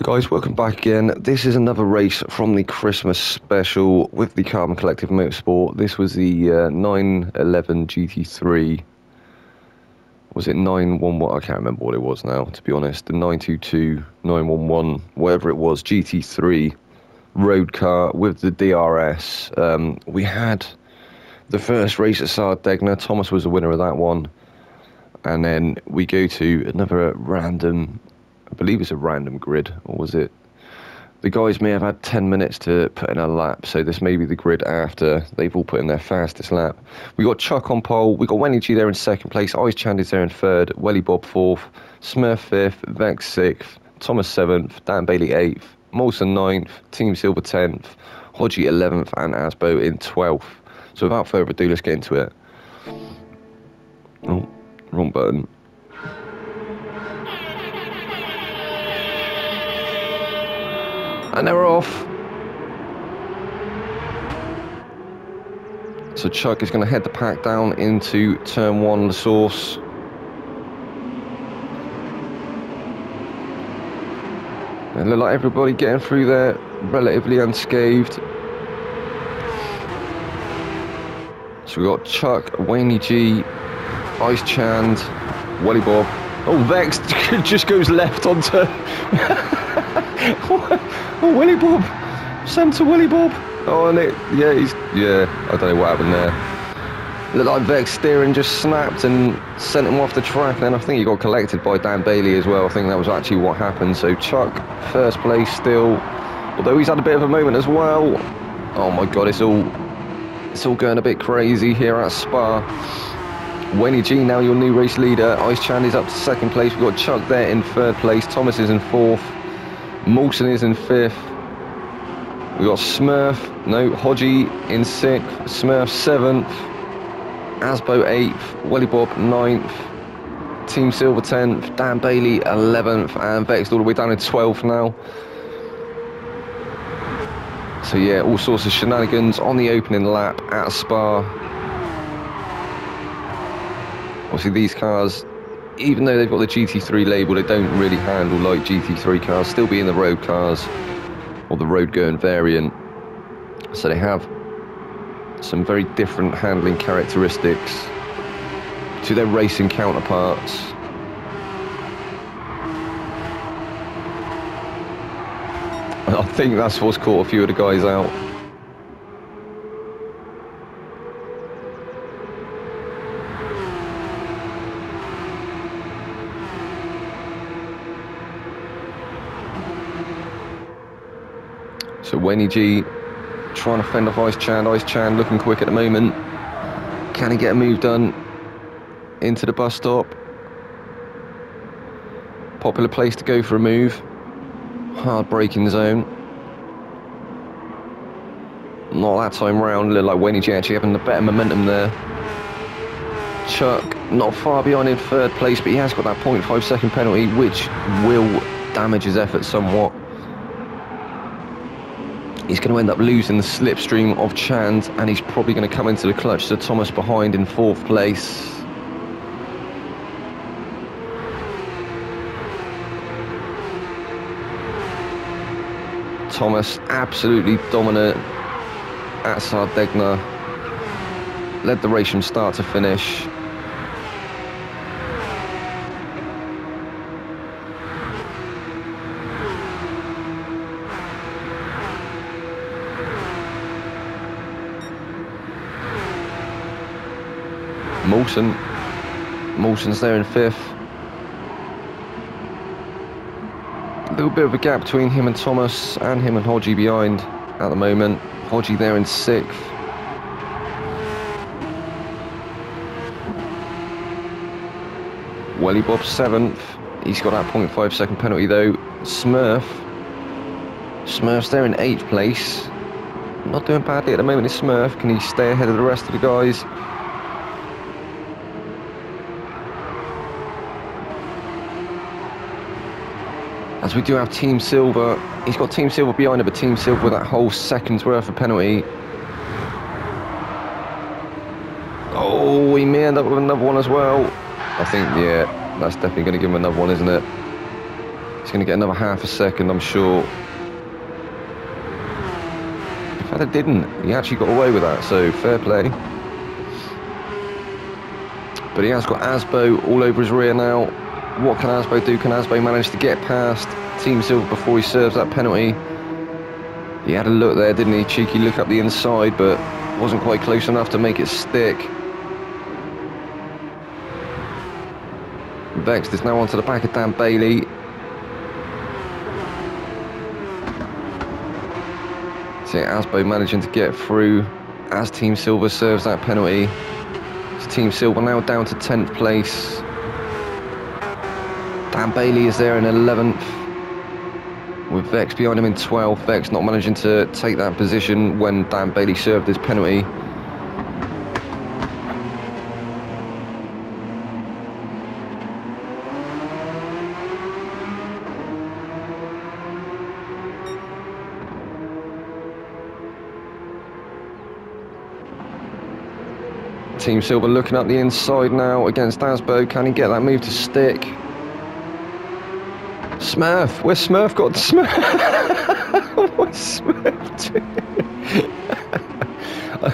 Guys, welcome back again. This is another race from the Christmas special with the Carbon Collective Motorsport. This was the 911 GT3. Was it 911? I can't remember what it was now, to be honest. The 922, 911, whatever it was, GT3 road car with the DRS. We had the first race at Sardegna. Thomas was the winner of that one. And then we go to another random, I believe it's a random grid, or was it? The guys may have had 10 minutes to put in a lap, so this may be the grid after they've all put in their fastest lap. We got Chuck on pole, we got Wenny G there in second place, Ice Chandy's there in third, Welly Bob fourth, Smurf fifth, Vex sixth, Thomas seventh, Dan Bailey 8th, Molson 9th, Team Silver 10th, Hodgie 11th, and Asbo in 12th. So without further ado, let's get into it. Oh, wrong button. And they're off. So Chuck is going to head the pack down into turn one, the source. It look like everybody getting through there relatively unscathed. So we got Chuck, Wayne G, Ice Chand, Welly Bob. Oh, Vex just goes left onto. Oh, Welly Bob! Sent to Welly Bob! Oh, and I don't know what happened there. Looked like Vex steering just snapped and sent him off the track, and then I think he got collected by Dan Bailey as well. I think that was actually what happened. So Chuck, first place still, although he's had a bit of a moment as well. Oh my god, it's all going a bit crazy here at Spa. Wenny G now your new race leader. Ice Chandy's up to second place. We've got Chuck there in third place. Thomas is in fourth. Molson is in fifth. We've got Hodgie in sixth. Smurf seventh. Asbo 8th. Welly Bob 9th. Team Silver 10th. Dan Bailey 11th. And Vex all the way down in 12th now. So yeah, all sorts of shenanigans on the opening lap at Spa. Obviously these cars, even though they've got the GT3 label, they don't really handle like GT3 cars, still being the road cars or the road going variant. So they have some very different handling characteristics to their racing counterparts. And I think that's what's caught a few of the guys out. So Wenny G trying to fend off Ice Chand. Ice Chand looking quick at the moment. Can he get a move done into the bus stop? Popular place to go for a move. Hard braking zone. Not that time round. Looked like Wenny G actually having the better momentum there. Chuck not far behind in third place, but he has got that 0.5 second penalty, which will damage his effort somewhat. He's going to end up losing the slipstream of Chand, and he's probably going to come into the clutch. So Thomas behind in fourth place. Thomas absolutely dominant at Sardegna. Led the race from start to finish. Molson's there in fifth. A little bit of a gap between him and Thomas, and him and Hodgie behind at the moment. Hodgie there in sixth. Welly Bob seventh. He's got that 0.5 second penalty though. Smurf's there in eighth place. Not doing badly at the moment is Smurf. Can he stay ahead of the rest of the guys? As we do have Team Silver. He's got Team Silver behind him, but Team Silver with that whole second's worth of penalty. Oh, he may end up with another one as well. I think, yeah, that's definitely going to give him another one, isn't it? He's He's going to get another half a second, I'm sure. In fact, it didn't. He actually got away with that, so fair play. But he has got Asbo all over his rear now. What can Asbo do? Can Asbo manage to get past Team Silver before he serves that penalty? He had a look there, didn't he? Cheeky look up the inside, but wasn't quite close enough to make it stick. Vexed is now onto the back of Dan Bailey. See Asbo managing to get through as Team Silver serves that penalty. It's Team Silver now down to 10th place. Dan Bailey is there in 11th. With Vex behind him in 12th. Vex not managing to take that position when Dan Bailey served his penalty. Team Silver looking up the inside now against Asbo. Can he get that move to stick? Smurf! Where's Smurf got? Smurf! What's Smurf doing? I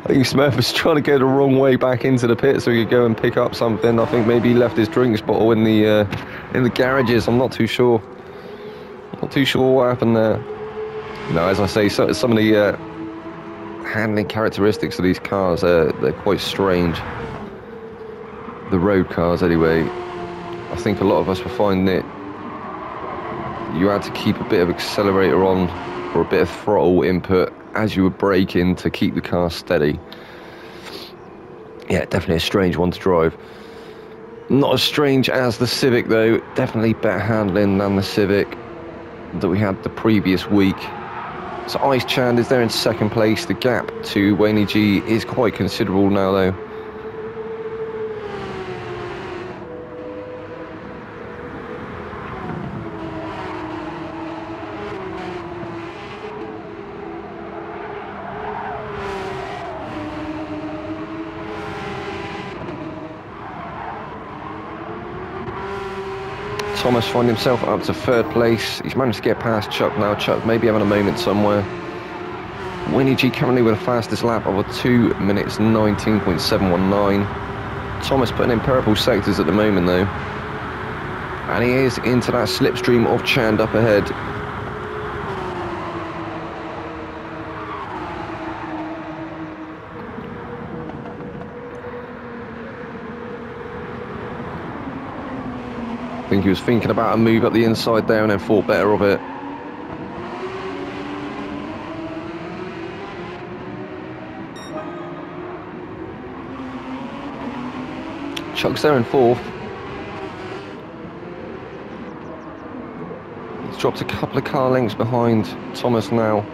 think Smurf was trying to go the wrong way back into the pit so he could go and pick up something. I think maybe he left his drinks bottle in the garages. I'm not too sure. Not too sure what happened there. No, as I say, some of the handling characteristics of these cars, they're quite strange. The road cars, anyway. I think a lot of us will find that you had to keep a bit of accelerator on or a bit of throttle input as you were braking to keep the car steady. Yeah, definitely a strange one to drive. Not as strange as the Civic though. Definitely better handling than the Civic that we had the previous week. So Ice Chand is there in 2nd place. The gap to Wayne G is quite considerable now though. Thomas find himself up to 3rd place. He's managed to get past Chuck now. Chuck maybe having a moment somewhere. Winnie G currently with the fastest lap of a 2 minutes 19.719. Thomas putting in purple sectors at the moment though. And he is into that slipstream of Chand up ahead. I think he was thinking about a move up the inside there and then thought better of it. Chuck's there in 4th. He's dropped a couple of car lengths behind Thomas now.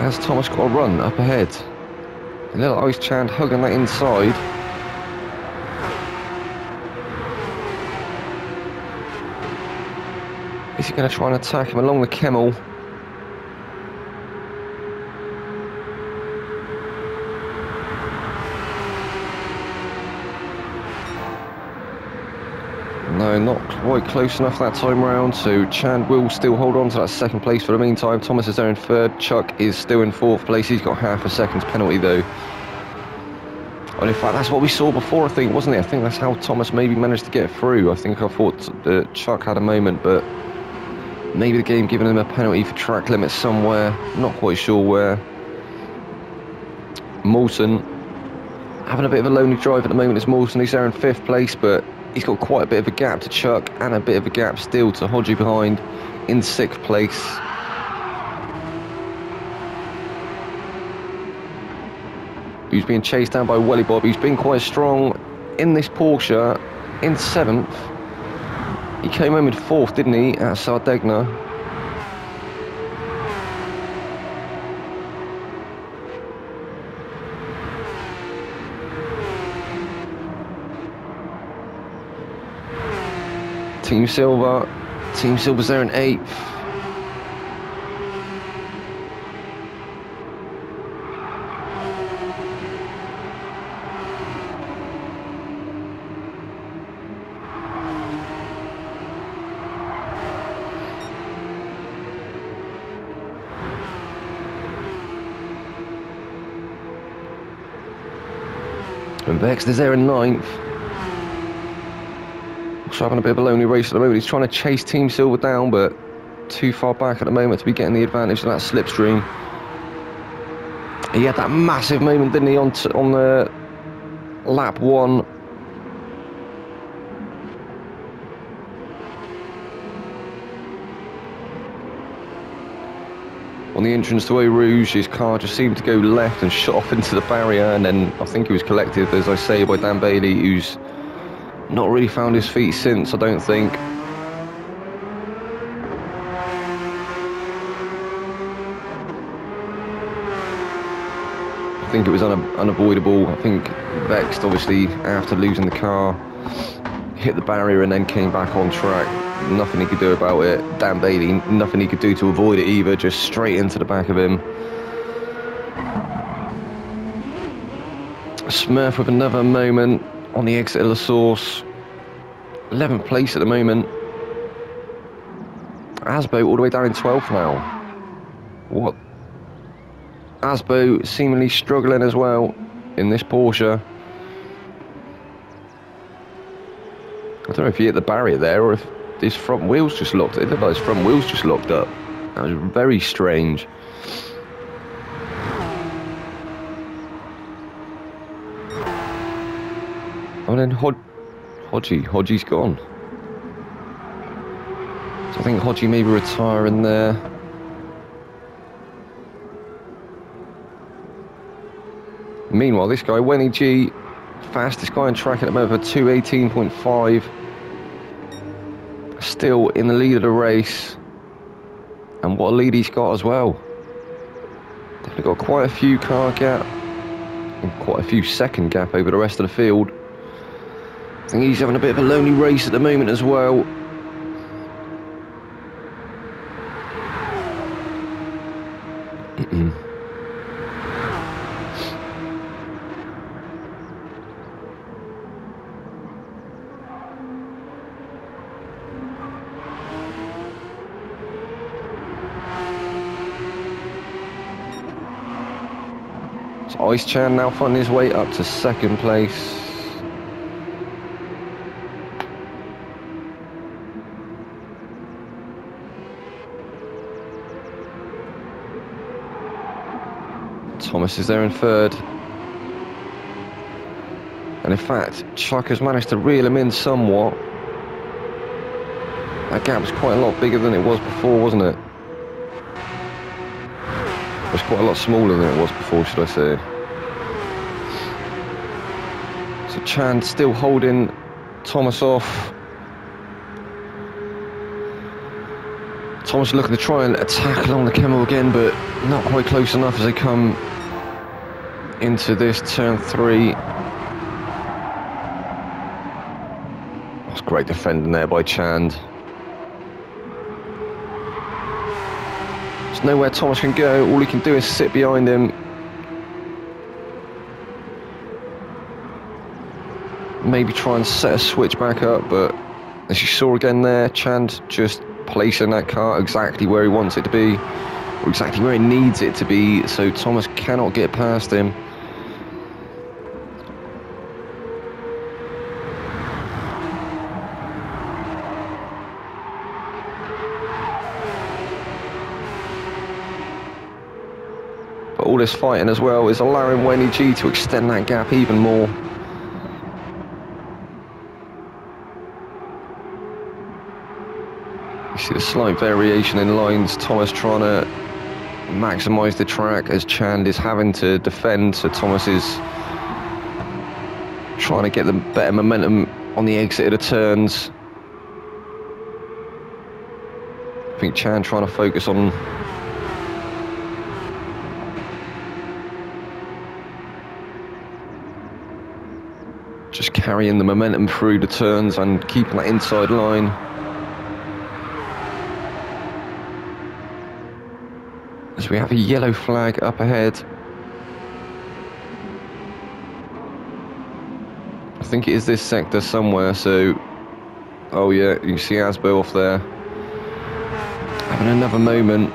Has Thomas got a run up ahead? A little Ice Chand hugging that inside. Is he going to try and attack him along the Kemmel? No, not quite close enough that time round, so Chand will still hold on to that 2nd place for the meantime. Thomas is there in 3rd, Chuck is still in 4th place. He's got half a second's penalty though. And in fact, that's what we saw before, I think, wasn't it? I think that's how Thomas maybe managed to get through. I thought that Chuck had a moment, but maybe the game giving him a penalty for track limits somewhere. Not quite sure where. Moulton having a bit of a lonely drive at the moment. It's Moulton. He's there in 5th place, but he's got quite a bit of a gap to Chuck and a bit of a gap still to Hodgie behind in 6th place. Who's being chased down by Welly Bob, who's been quite strong in this Porsche in 7th. He came home in 4th, didn't he, at Sardegna. Team Silver's there in 8th. And Vex is there in 9th. Also having a bit of a lonely race at the moment. He's trying to chase Team Silver down, but too far back at the moment to be getting the advantage of that slipstream. He had that massive moment, didn't he, on the lap 1. On the entrance to Eau Rouge, his car just seemed to go left and shot off into the barrier, and then I think he was collected, as I say, by Dan Bailey, who's not really found his feet since, I don't think. I think it was unavoidable. I think Vexed, obviously, after losing the car, hit the barrier and then came back on track. Nothing he could do about it. Dan Bailey, nothing he could do to avoid it either, just straight into the back of him. Smurf with another moment on the exit of the source. 11th place at the moment. Asbo all the way down in 12th now. What? Asbo seemingly struggling as well in this Porsche. I don't know if he hit the barrier there or if his front wheels just locked. It looked like his front wheels just locked up. That was very strange. And then Hodgie's gone. So I think Hodgie may be retiring there. Meanwhile, this guy, Wenny G, fastest guy on track at the moment for 2:18.5. Still in the lead of the race. And what a lead he's got as well. Definitely got quite a few car gap. And quite a few second gap over the rest of the field. I think he's having a bit of a lonely race at the moment as well. So Ice Chan now finding his way up to 2nd place. Thomas is there in 3rd. And in fact, Chuck has managed to reel him in somewhat. That gap was quite a lot bigger than it was before, wasn't it? It was quite a lot smaller than it was before, should I say. So Chan still holding Thomas off. Thomas looking to try and attack along the Kemmel again, but not quite close enough as they come into this turn 3. That's great defending there by Chand. There's nowhere Thomas can go. All he can do is sit behind him. Maybe try and set a switch back up, but as you saw again there, Chand just placing that car exactly where he wants it to be, or exactly where he needs it to be, so Thomas cannot get past him. But all this fighting as well is allowing Wenny G to extend that gap even more. You see the slight variation in lines. Thomas trying to maximise the track as Chand is having to defend, so Thomas is trying to get the better momentum on the exit of the turns. I think Chand trying to focus on just carrying the momentum through the turns and keeping that inside line. As we have a yellow flag up ahead. I think it is this sector somewhere, so... Oh yeah, you see Asbo off there. Having another moment.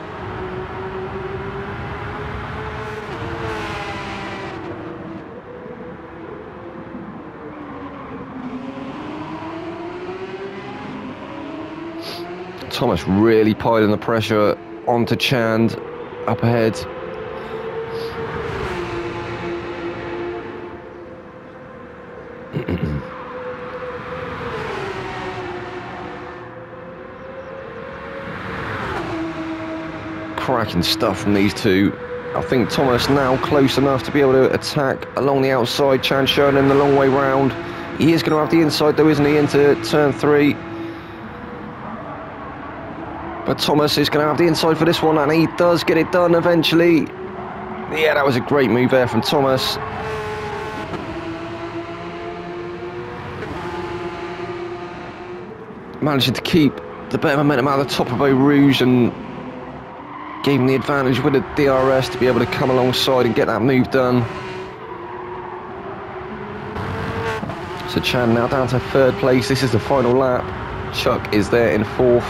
Thomas really piling the pressure onto Chand up ahead. Cracking stuff from these two. I think Thomas now close enough to be able to attack along the outside. Chand showing him the long way round. He is going to have the inside though, isn't he, into turn 3. But Thomas is going to have the inside for this one, and he does get it done eventually. Yeah, that was a great move there from Thomas. Managing to keep the better momentum out of the top of Eau Rouge and gave him the advantage with the DRS to be able to come alongside and get that move done. So Chand now down to 3rd place. This is the final lap. Chuck is there in 4th.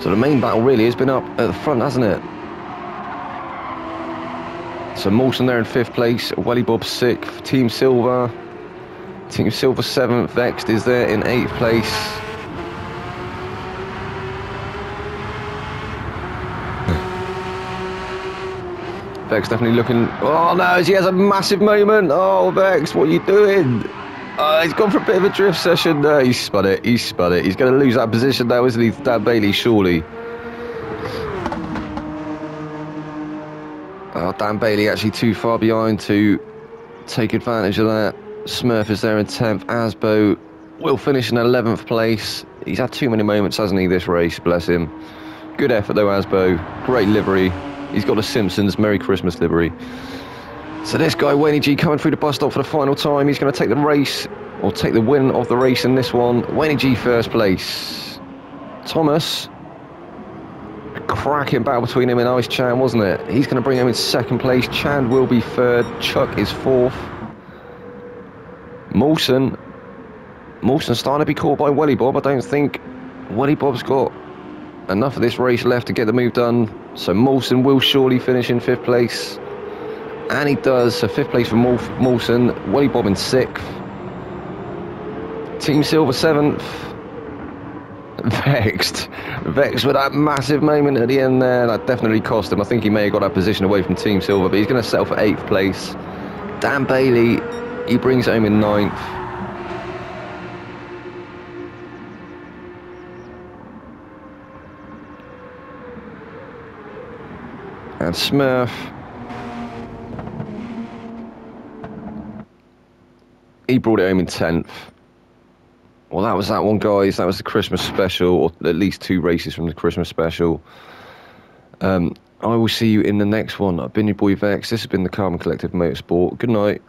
So the main battle really has been up at the front, hasn't it? So Mawson there in 5th place, Welly Bob 6th, Team Silver 7th, Vexed is there in 8th place. Vex definitely looking... Oh no, he has a massive moment. Oh, Vex, what are you doing? He's gone for a bit of a drift session. No, he spun it. He's going to lose that position now, isn't he? Dan Bailey, surely. Oh, Dan Bailey actually too far behind to take advantage of that. Smurf is there in 10th. Asbo will finish in 11th place. He's had too many moments, hasn't he, this race? Bless him. Good effort though, Asbo. Great livery. He's got a Simpsons Merry Christmas livery. So this guy, Wayne G, coming through the bus stop for the final time. He's going to take the race, or take the win of the race in this one. Wayne G 1st place. Thomas, a cracking battle between him and Ice Chand, wasn't it? He's going to bring him in 2nd place. Chand will be 3rd. Chuck is 4th. Mawson's starting to be caught by Welly Bob. I don't think Welly Bob's got enough of this race left to get the move done. So Mawson will surely finish in 5th place. And he does. So 5th place for Mawson. Welly Bob in 6th. Team Silver 7th. Vexed with that massive moment at the end there. That definitely cost him. I think he may have got that position away from Team Silver, but he's going to settle for 8th place. Dan Bailey, he brings it home in 9th. And Smurf, he brought it home in 10th. Well, that was that one, guys. That was the Christmas special, or at least 2 races from the Christmas special. I will see you in the next one. I've been your boy Vex. This has been the Carbon Collective Motorsport. Good night.